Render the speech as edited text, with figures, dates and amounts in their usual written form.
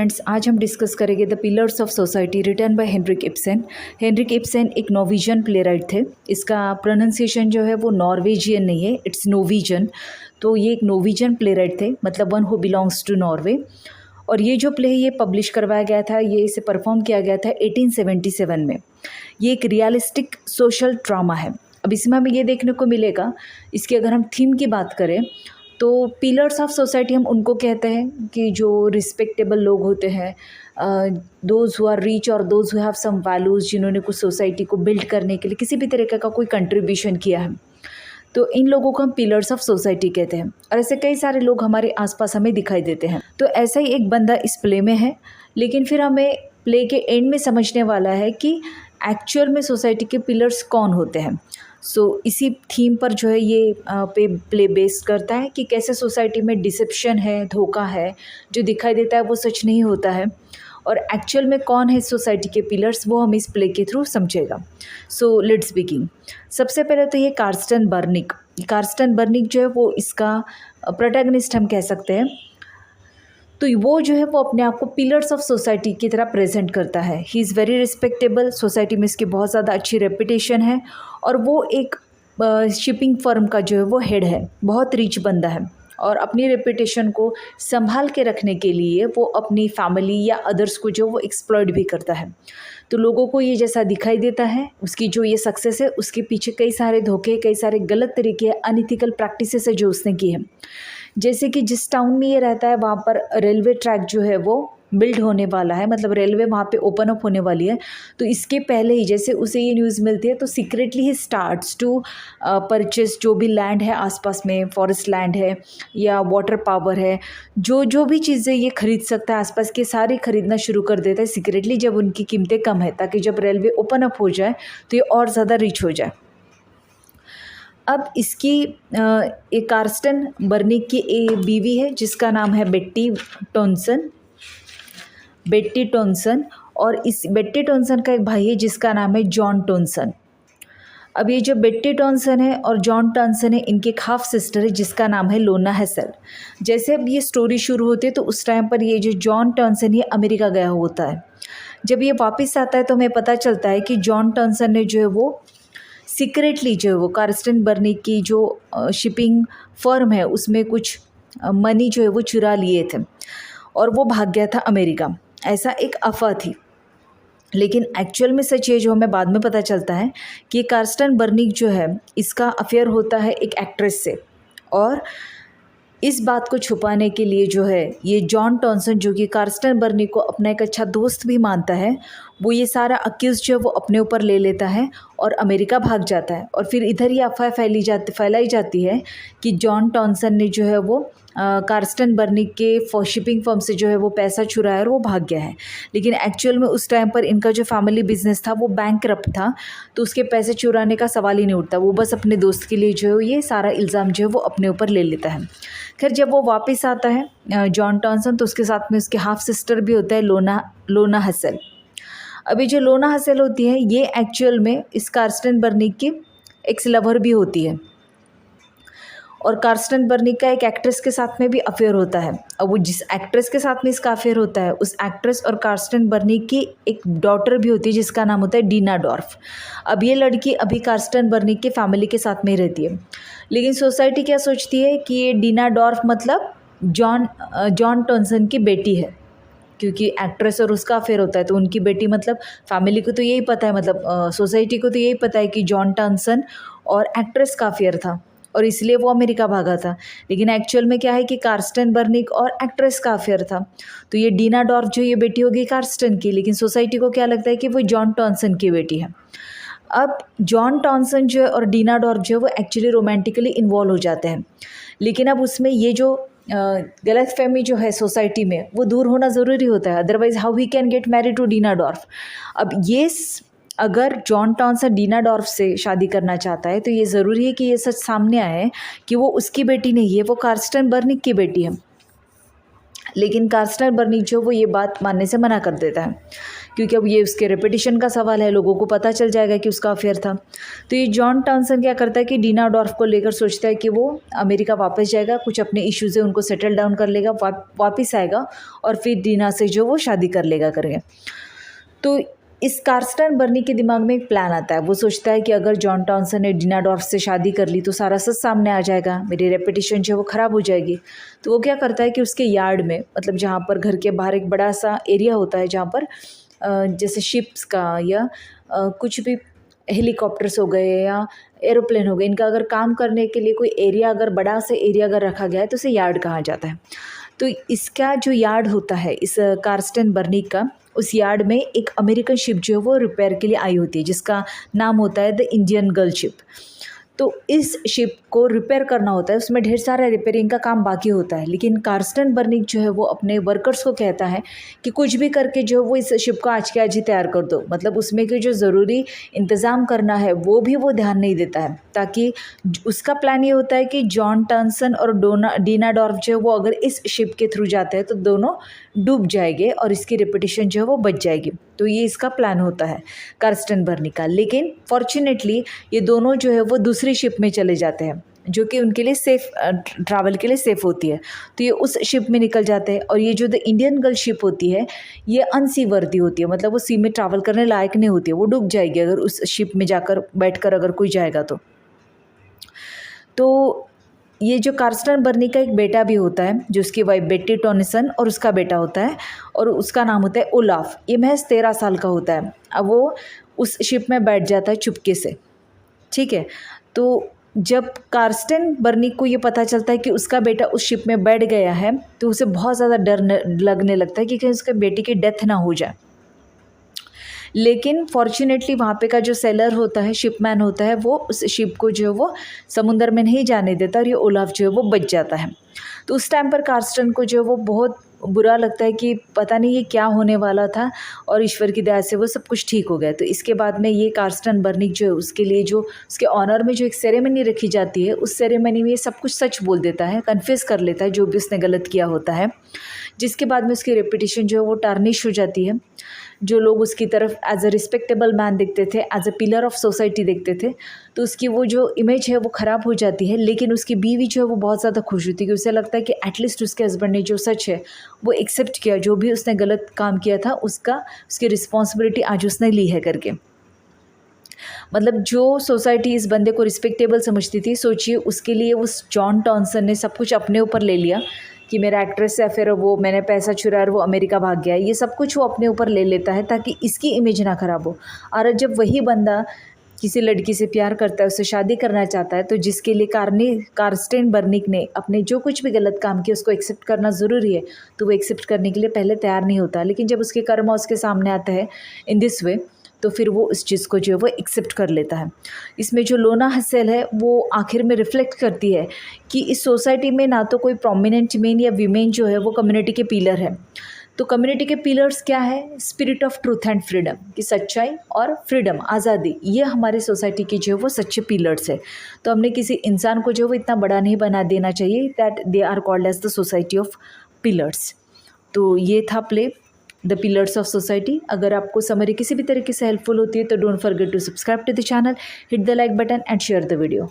Friends, आज हम discuss करेंगे the pillars of society written by Henrik Ibsen. Henrik Ibsen एक नॉर्वेजियन प्लेराइट थे। इसका प्रोनाउंसिएशन जो है वो नॉर्वेजियन नहीं है, इट्स नोविजन। तो ये एक नॉर्वेजियन प्लेराइट थे, मतलब one who belongs to Norway. और ये जो प्ले ये पब्लिश करवाया गया था, ये इसे परफॉर्म किया गया था 1877 में। ये एक रियलिस्टिक सोशल ड्रामा है। अब इसमें हमें ये देखने को मिलेगा, इसकी अगर हम थीम की बात करें तो पिलर्स ऑफ सोसाइटी हम उनको कहते हैं कि जो रिस्पेक्टेबल लोग होते हैं, दोज हु आर रिच और those who have some values, जिन्होंने कुछ सोसाइटी को बिल्ड करने के लिए किसी भी तरीके का कोई कंट्रीब्यूशन किया है, तो इन लोगों को हम पिलर्स ऑफ सोसाइटी कहते हैं। और ऐसे कई सारे लोग हमारे आसपास हमें दिखाई देते हैं। तो ऐसा ही एक बंदा इस प्ले में है, लेकिन फिर हमें प्ले के एंड में समझने वाला है कि एक्चुअल में सोसाइटी के पिलर्स कौन होते हैं। इसी थीम पर जो है ये प्ले बेस्ड करता है कि कैसे सोसाइटी में डिसेप्शन है, धोखा है, जो दिखाई देता है वो सच नहीं होता है, और एक्चुअल में कौन है सोसाइटी के पिलर्स, वो हम इस प्ले के थ्रू समझेगा। Let's begin. सबसे पहले तो ये कार्स्टन बर्निक जो है वो इसका प्रोटैगनिस्ट हम कह सकते हैं। तो वो जो है वो अपने आप को पिलर्स ऑफ सोसाइटी की तरह प्रेजेंट करता है। He is very respectable, society में इसकी बहुत ज़्यादा अच्छी रेपुटेशन है, और वो एक शिपिंग फर्म का जो है वो हेड है, बहुत रिच बंदा है, और अपनी रेपुटेशन को संभाल के रखने के लिए वो अपनी फैमिली या अदर्स को जो वो एक्सप्लॉइट भी करता है। तो लोगों को ये जैसा दिखाई देता है, उसकी जो ये सक्सेस है, उसके पीछे कई सारे धोखे, कई सारे गलत तरीके, अनइथिकल प्रैक्टिसेस है जो उसने की है। जैसे कि जिस टाउन में ये रहता है वहाँ पर रेलवे ट्रैक जो है वो बिल्ड होने वाला है, मतलब रेलवे वहाँ पे ओपन अप होने वाली है। तो इसके पहले ही जैसे उसे ये न्यूज़ मिलती है, तो सीक्रेटली ही स्टार्ट्स टू परचेस जो भी लैंड है आसपास में, फॉरेस्ट लैंड है या वाटर पावर है, जो भी चीज़ें ये खरीद सकता है आसपास के, सारी खरीदना शुरू कर देता है सीक्रेटली, जब उनकी कीमतें कम है, ताकि जब रेलवे ओपन अप हो जाए तो ये और ज़्यादा रिच हो जाए। अब इसकी एक कार्स्टन बर्निक की एक बीवी है जिसका नाम है बेट्टी टॉनसन, और इस बेट्टी टॉनसन का एक भाई है जिसका नाम है जॉन टॉनसन। अब ये जो बेट्टी टॉनसन है और जॉन टॉनसन है, इनकी एक हाफ सिस्टर है जिसका नाम है लोना हेसल। जैसे अब ये स्टोरी शुरू होती है तो उस टाइम पर ये जो जॉन टॉनसन ये अमेरिका गया होता है। जब ये वापस आता है तो हमें पता चलता है कि जॉन टॉनसन ने जो है वो सीक्रेटली जो है वो कार्स्टन बर्निक की जो शिपिंग फर्म है उसमें कुछ मनी जो है वो चुरा लिए थे, और वो भाग गया था अमेरिका। ऐसा एक अफवाह थी, लेकिन एक्चुअल में सच ये जो हमें बाद में पता चलता है कि कार्स्टन बर्निक जो है इसका अफेयर होता है एक एक्ट्रेस से, और इस बात को छुपाने के लिए जो है ये जॉन टॉनसन, जो कि कार्स्टन बर्निक को अपना एक अच्छा दोस्त भी मानता है, वो ये सारा अक्यूज़ जो है वो अपने ऊपर ले लेता है और अमेरिका भाग जाता है। और फिर इधर ये अफवाह फैलाई जाती है कि जॉन टॉनसन ने जो है वो कार्स्टन बर्निक के शिपिंग फर्म से जो है वो पैसा चुराया और वो भाग गया है। लेकिन एक्चुअल में उस टाइम पर इनका जो फैमिली बिजनेस था वो बैंकरप्ट था, तो उसके पैसे चुराने का सवाल ही नहीं उठता। वो बस अपने दोस्त के लिए जो है ये सारा इल्ज़ाम जो है वो अपने ऊपर ले लेता है। खैर, जब वो वापस आता है जॉन टॉनसन, तो उसके साथ में उसके हाफ सिस्टर भी होता है लोना हसल। अभी जो लोना हसल होती है ये एक्चुअल में इस कार्स्टन बर्निक की एक्स लवर भी होती है, और कार्स्टन बर्निक का एक एक्ट्रेस के साथ में भी अफेयर होता है। अब वो जिस एक्ट्रेस के साथ में इसका अफेयर होता है, उस एक्ट्रेस और कार्स्टन बर्निक की एक डॉटर भी होती है जिसका नाम होता है डीना डॉर्फ। अब ये लड़की अभी कार्स्टन बर्निक के फैमिली के साथ में ही रहती है, लेकिन सोसाइटी क्या सोचती है कि ये डीना डॉर्फ मतलब जॉन टॉनसन की बेटी है, क्योंकि एक्ट्रेस और उसका अफेयर होता है, तो उनकी बेटी, मतलब फैमिली को तो यही पता है, मतलब सोसाइटी को तो यही पता है कि जॉन टॉनसन और एक्ट्रेस का अफेयर था, और इसलिए वो अमेरिका भागा था। लेकिन एक्चुअल में क्या है कि कार्स्टन बर्निक और एक्ट्रेस का अफेयर था। तो ये डीना डॉर्फ जो ये बेटी होगी कार्स्टन की, लेकिन सोसाइटी को क्या लगता है कि वो जॉन टॉनसन की बेटी है। अब जॉन टॉनसन जो है और डीना डॉर्फ जो है वो एक्चुअली रोमांटिकली इन्वॉल्व हो जाते हैं, लेकिन अब उसमें ये जो गलतफहमी जो है सोसाइटी में वो दूर होना ज़रूरी होता है, otherwise how he can get married to Dina Dorf. अब ये अगर जॉन टॉनसन डीना डॉर्फ से शादी करना चाहता है तो ये ज़रूरी है कि ये सच सामने आए कि वो उसकी बेटी नहीं है, वो कार्स्टन बर्निक की बेटी है। लेकिन कार्स्टर बर्नी जो वो ये बात मानने से मना कर देता है, क्योंकि अब ये उसके रेपुटेशन का सवाल है, लोगों को पता चल जाएगा कि उसका अफेयर था। तो ये जॉन टॉनसन क्या करता है कि डीना डॉर्फ को लेकर सोचता है कि वो अमेरिका वापस जाएगा, कुछ अपने इश्यूज़ है उनको सेटल डाउन कर लेगा, वापस आएगा और फिर डीना से जो वो शादी कर लेगा करके। तो इस कार्स्टन बर्नी के दिमाग में एक प्लान आता है। वो सोचता है कि अगर जॉन टॉनसन ने डीना डॉर्फ से शादी कर ली तो सारा सच सामने आ जाएगा, मेरी रेपुटेशन जो है वो ख़राब हो जाएगी। तो वो क्या करता है कि उसके यार्ड में, मतलब जहाँ पर घर के बाहर एक बड़ा सा एरिया होता है, जहाँ पर जैसे शिप्स का या कुछ भी हेलीकॉप्टर्स हो गए या एरोप्लेन हो गए, इनका अगर काम करने के लिए कोई एरिया, अगर बड़ा सा एरिया अगर रखा गया है तो उसे यार्ड कहा जाता है। तो इसका जो यार्ड होता है इस कार्स्टन बर्नी का, उस यार्ड में एक अमेरिकन शिप जो है वो रिपेयर के लिए आई होती है, जिसका नाम होता है द इंडियन गर्ल शिप। तो इस शिप को रिपेयर करना होता है, उसमें ढेर सारा रिपेयरिंग का काम बाकी होता है। लेकिन कार्स्टन बर्निक जो है वो अपने वर्कर्स को कहता है कि कुछ भी करके जो वो इस शिप को आज के आज ही तैयार कर दो, मतलब उसमें के जो ज़रूरी इंतज़ाम करना है वो भी वो ध्यान नहीं देता है, ताकि उसका प्लान ये होता है कि जॉन टॉनसन और डीना डॉर्फ जो है वो अगर इस शिप के थ्रू जाते हैं तो दोनों डूब जाएंगे और इसकी रेपुटेशन जो है वो बच जाएगी। तो ये इसका प्लान होता है कार्स्टन बर्नी का। लेकिन फॉर्चुनेटली ये दोनों जो है वो दूसरी शिप में चले जाते हैं, जो कि उनके लिए सेफ़ ट्रैवल के लिए सेफ़ होती है। तो ये उस शिप में निकल जाते हैं, और ये जो द इंडियन गर्ल शिप होती है ये अनसीवर्दी होती है, मतलब वो सी में ट्रैवल करने लायक नहीं होती है, वो डूब जाएगी अगर उस शिप में जाकर बैठकर अगर कोई जाएगा तो ये जो कार्स्टन बर्नी का एक बेटा भी होता है, जो उसकी वाइफ बेट्टी टॉनिसन और उसका बेटा होता है, और उसका नाम होता है ओलाफ। ये महज 13 साल का होता है। अब वो उस शिप में बैठ जाता है चुपके से, ठीक है। तो जब कार्स्टन बर्नी को ये पता चलता है कि उसका बेटा उस शिप में बैठ गया है, तो उसे बहुत ज़्यादा डर लगने लगता है कि कहीं उसके बेटे की डेथ ना हो जाए। लेकिन फॉर्चुनेटली वहाँ पे का जो सेलर होता है, शिपमैन होता है, वो उस शिप को जो है वो समुंदर में नहीं जाने देता, और ये ओलाफ जो है वो बच जाता है। तो उस टाइम पर कार्स्टन को जो है वो बहुत बुरा लगता है कि पता नहीं ये क्या होने वाला था, और ईश्वर की दया से वो सब कुछ ठीक हो गया। तो इसके बाद में ये कार्स्टन बर्निक जो है उसके लिए जो उसके ऑनर में जो एक सेरेमनी रखी जाती है, उस सेरेमनी में ये सब कुछ सच बोल देता है, कन्फेस कर लेता है जो भी उसने गलत किया होता है, जिसके बाद में उसकी रेपुटेशन जो है वो टार्निश हो जाती है। जो लोग उसकी तरफ एज अ रिस्पेक्टेबल मैन देखते थे, as a pillar of society देखते थे, तो उसकी वो जो इमेज है वो ख़राब हो जाती है। लेकिन उसकी बीवी जो है वो बहुत ज़्यादा खुश होती है, कि उसे लगता है कि एटलीस्ट उसके हस्बैंड ने जो सच है वो एक्सेप्ट किया, जो भी उसने गलत काम किया था उसकी रिस्पॉन्सिबिलिटी आज उसने ली है करके। मतलब जो सोसाइटी इस बंदे को रिस्पेक्टेबल समझती थी, सोचिए उसके लिए उस जॉन टॉनसन ने सब कुछ अपने ऊपर ले लिया कि मेरा एक्ट्रेस से अफेयर, वो मैंने पैसा चुराया और वो अमेरिका भाग गया, ये सब कुछ वो अपने ऊपर ले लेता है ताकि इसकी इमेज ना ख़राब हो। और जब वही बंदा किसी लड़की से प्यार करता है, उससे शादी करना चाहता है, तो जिसके लिए कार्स्टन बर्निक ने अपने जो कुछ भी गलत काम किया उसको एक्सेप्ट करना ज़रूरी है, तो वो एक्सेप्ट करने के लिए पहले तैयार नहीं होता। लेकिन जब उसके कर्म उसके सामने आता है इन दिस वे, तो फिर वो इस चीज़ को जो है वो एक्सेप्ट कर लेता है। इसमें जो लोना हसेल है वो आखिर में रिफ्लेक्ट करती है कि इस सोसाइटी में ना तो कोई प्रोमिनेंट मेन या वीमेन जो है वो कम्युनिटी के पिलर है। तो कम्युनिटी के पिलर्स क्या है? Spirit of truth and freedom, कि सच्चाई और फ्रीडम, आज़ादी, ये हमारे सोसाइटी की जो है वो सच्चे पिलर्स है। तो हमने किसी इंसान को जो है वो इतना बड़ा नहीं बना देना चाहिए that they are called as the society of pillars. तो ये था play the pillars of society. अगर आपको समरी किसी भी तरीके से हेल्पफुल होती है तो don't forget to subscribe to the channel, hit the like button and share the video.